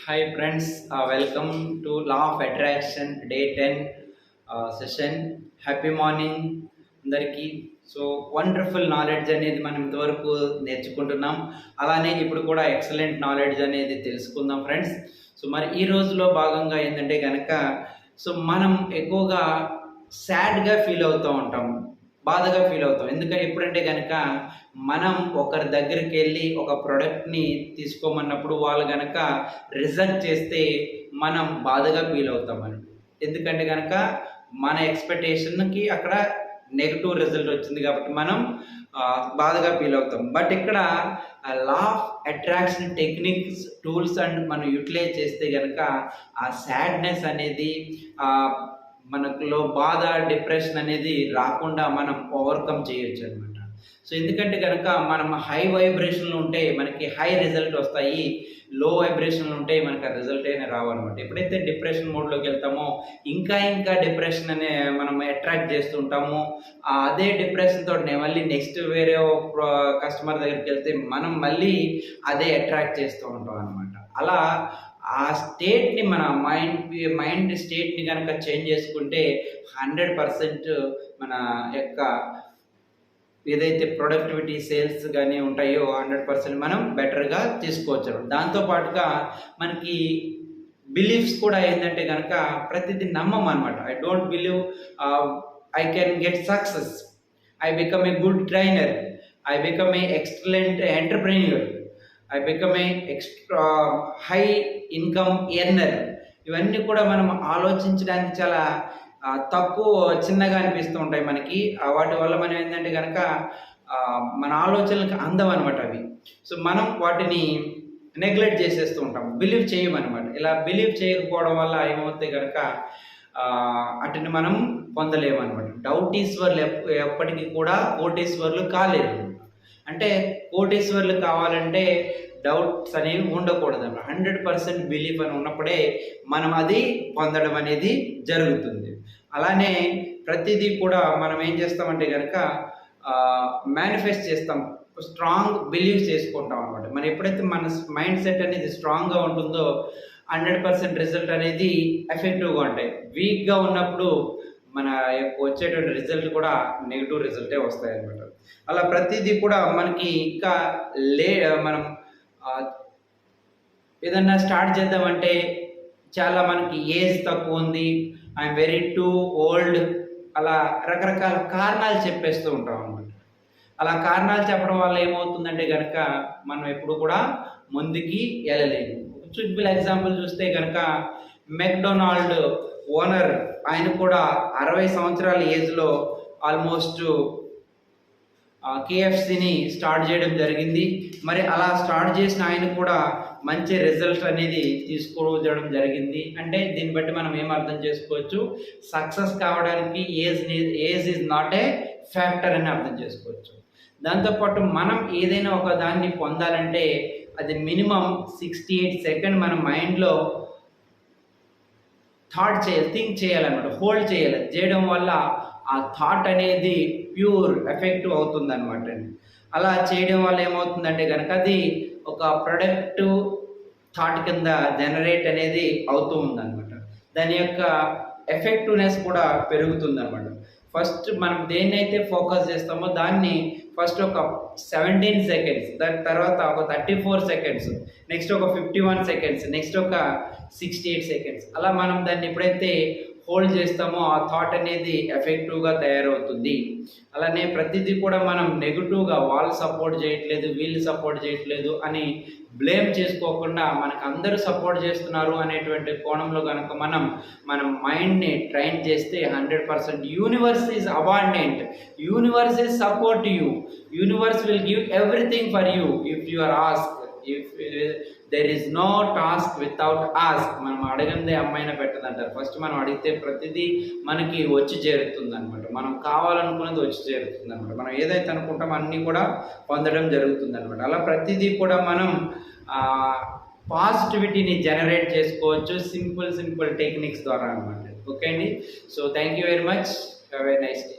Hi friends, welcome to Law of Attraction Day 10 session. Happy morning అందరికీ. So wonderful knowledge అనేది మనం ఇంతవరకు నేర్చుకుంటున్నాం. అలానే ఇప్పుడు కూడా ఎక్సలెంట్ నాలెడ్జ్ అనేది తెలుసుకుందాం ఫ్రెండ్స్. సో మరి ఈ రోజులో భాగంగా ఏంటంటే కనుక మనం ఎక్కువగా సాడ్గా ఫీల్ అవుతూ ఉంటాం, బాధగా ఫీల్ అవుతాం. ఎందుకంటే ఎప్పుడంటే కనుక మనం ఒకరి దగ్గరికి వెళ్ళి ఒక ప్రోడక్ట్ని తీసుకోమన్నప్పుడు వాళ్ళు కనుక రిజెక్ట్ చేస్తే మనం బాధగా ఫీల్ అవుతామని. ఎందుకంటే కనుక మన ఎక్స్పెక్టేషన్కి అక్కడ నెగిటివ్ రిజల్ట్ వచ్చింది కాబట్టి మనం బాధగా ఫీల్ అవుతాం. బట్ ఇక్కడ law of attraction techniques tools and మనం యూటిలైజ్ చేస్తే కనుక ఆ సాడ్నెస్ అనేది మనకులో బాధ, డిప్రెషన్ అనేది రాకుండా మనం ఓవర్కమ్ చేయొచ్చు అనమాట. సో ఎందుకంటే కనుక మనం హై వైబ్రేషన్లు ఉంటే మనకి హై రిజల్ట్ వస్తాయి, లో వైబ్రేషన్లు ఉంటే మనకి ఆ రిజల్ట్ అయినా రావన్నమాట. ఎప్పుడైతే డిప్రెషన్ మోడ్లోకి వెళ్తామో ఇంకా డిప్రెషన్ అనే మనం అట్రాక్ట్ చేస్తుంటాము. అదే డిప్రెషన్ తోటి మళ్ళీ నెక్స్ట్ వేరే కస్టమర్ దగ్గరికి వెళ్తే మనం మళ్ళీ అదే అట్రాక్ట్ చేస్తూ ఉంటాం అనమాట. అలా ఆ స్టేట్ని మన మైండ్ స్టేట్ని కనుక చేంజ్ చేసుకుంటే 100% మన యొక్క ఏదైతే ప్రొడక్టివిటీ సేల్స్ కానీ ఉంటాయో 100% మనం బెటర్గా తీసుకోవచ్చు. దాంతోపాటుగా మనకి బిలీఫ్స్ కూడా ఏంటంటే కనుక ప్రతిదీ నమ్మం అనమాట. I don't believe I can get success, I become a good trainer, I become a excellent entrepreneur, I become a extra high income earner. ఇవన్నీ కూడా మనం ఆలోచించడానికి చాలా తక్కువ చిన్నగా అనిపిస్తూ ఉంటాయి మనకి. వాటి వల్ల మనం ఏంటంటే కనుక మన ఆలోచనలకు అందవన్నమాట అవి. సో మనం వాటిని నెగ్లెక్ట్ చేసేస్తూ ఉంటాం, బిలీవ్ చేయమన్నమాట. ఇలా బిలీవ్ చేయకపోవడం వల్ల ఏమవుతాయి కనుక వాటిని మనం పొందలేమన్నమాట. డౌటీశ్వర్లు ఎప్పటికీ కూడా కోటీశ్వర్లు కాలేరు. అంటే కోటీశ్వర్లు కావాలంటే డౌట్స్ అనేవి ఉండకూడదు అన్నమాట. 100% బిలీఫ్ అని ఉన్నప్పుడే మనం అది పొందడం అనేది జరుగుతుంది. అలానే ప్రతిదీ కూడా మనం ఏం చేస్తామంటే కనుక మేనిఫెస్ట్ చేస్తాం, స్ట్రాంగ్ బిలీవ్ చేసుకుంటాం అనమాట. మనం ఎప్పుడైతే మన మైండ్ సెట్ అనేది స్ట్రాంగ్గా ఉంటుందో 100% రిజల్ట్ అనేది ఎఫెక్టివ్గా ఉంటాయి. వీక్గా ఉన్నప్పుడు మన వచ్చేటువంటి రిజల్ట్ కూడా నెగిటివ్ రిజల్టే వస్తాయి అనమాట. అలా ప్రతిదీ కూడా మనకి ఇంకా మనం ఏదన్నా స్టార్ట్ చేద్దామంటే చాలా మనకి ఏజ్ తక్కువ ఉంది, ఐఎమ్ వెరీ టూ ఓల్డ్, అలా రకరకాల కారణాలు చెప్పేస్తూ ఉంటాం అనమాట. అలా కారణాలు చెప్పడం వల్ల ఏమవుతుందంటే కనుక మనం ఎప్పుడు కూడా ముందుకి వెళ్ళలేము. సింపుల్ ఎగ్జాంపుల్ చూస్తే కనుక మెక్డొనాల్డ్ ఓనర్ ఆయన కూడా 60 సంవత్సరాల ఏజ్లో ఆల్మోస్ట్ కేఎఫ్సిని స్టార్ట్ చేయడం జరిగింది. మరి అలా స్టార్ట్ చేసిన ఆయన కూడా మంచి రిజల్ట్ అనేది తీసుకోవడం జరిగింది. అంటే దీన్ని బట్టి మనం ఏం అర్థం చేసుకోవచ్చు, సక్సెస్ కావడానికి age is not a factor అని అర్థం చేసుకోవచ్చు. దాంతోపాటు మనం ఏదైనా ఒక దాన్ని పొందాలంటే అది మినిమం 68 సెకండ్ మన మైండ్లో థింక్ చేయాలన్నమాట, హోల్డ్ చేయాలి. చేయడం వల్ల ఆ థాట్ అనేది ప్యూర్ ఎఫెక్టివ్ అవుతుంది అనమాట. అలా చేయడం వల్ల ఏమవుతుందంటే కనుక అది ఒక ప్రొడక్టివ్ థాట్ కింద జనరేట్ అనేది అవుతూ ఉందన్నమాట. దాని యొక్క ఎఫెక్టివ్నెస్ కూడా పెరుగుతుంది అనమాట. ఫస్ట్ మనం దేన్నైతే ఫోకస్ చేస్తామో దాన్ని ఫస్ట్ ఒక 17 సెకండ్స్, దాని తర్వాత ఒక 34 సెకండ్స్, నెక్స్ట్ ఒక 51 సెకండ్స్, నెక్స్ట్ ఒక 68 సెకండ్స్, అలా మనం దాన్ని ఎప్పుడైతే హోల్డ్ చేస్తామో ఆ థాట్ అనేది ఎఫెక్టివ్గా తయారవుతుంది. అలానే ప్రతిదీ కూడా మనం నెగిటివ్గా వాళ్ళు సపోర్ట్ చేయట్లేదు, వీళ్ళు సపోర్ట్ చేయట్లేదు అని బ్లేమ్ చేసుకోకుండా మనకు అందరూ సపోర్ట్ చేస్తున్నారు అనేటువంటి కోణంలో కనుక మన మైండ్ని ట్రైన్ చేస్తే 100% universe is abundant, universe is support you, universe will give everything for you if you are ask. If there is no task without ask. మనం అడగందే అమ్మాయినా పెట్టదంటారు. ఫస్ట్ మనం అడిగితే ప్రతిదీ మనకి వచ్చి చేరుతుంది అనమాట. మనం కావాలనుకున్నది వచ్చి చేరుతుంది అనమాట. మనం ఏదైతే అనుకుంటామో అన్నీ కూడా పొందడం జరుగుతుంది అనమాట. అలా ప్రతిదీ కూడా మనం పాజిటివిటీని జనరేట్ చేసుకోవచ్చు సింపుల్ టెక్నిక్స్ ద్వారా అనమాట. ఓకే అండి. So thank you very much, have a nice day.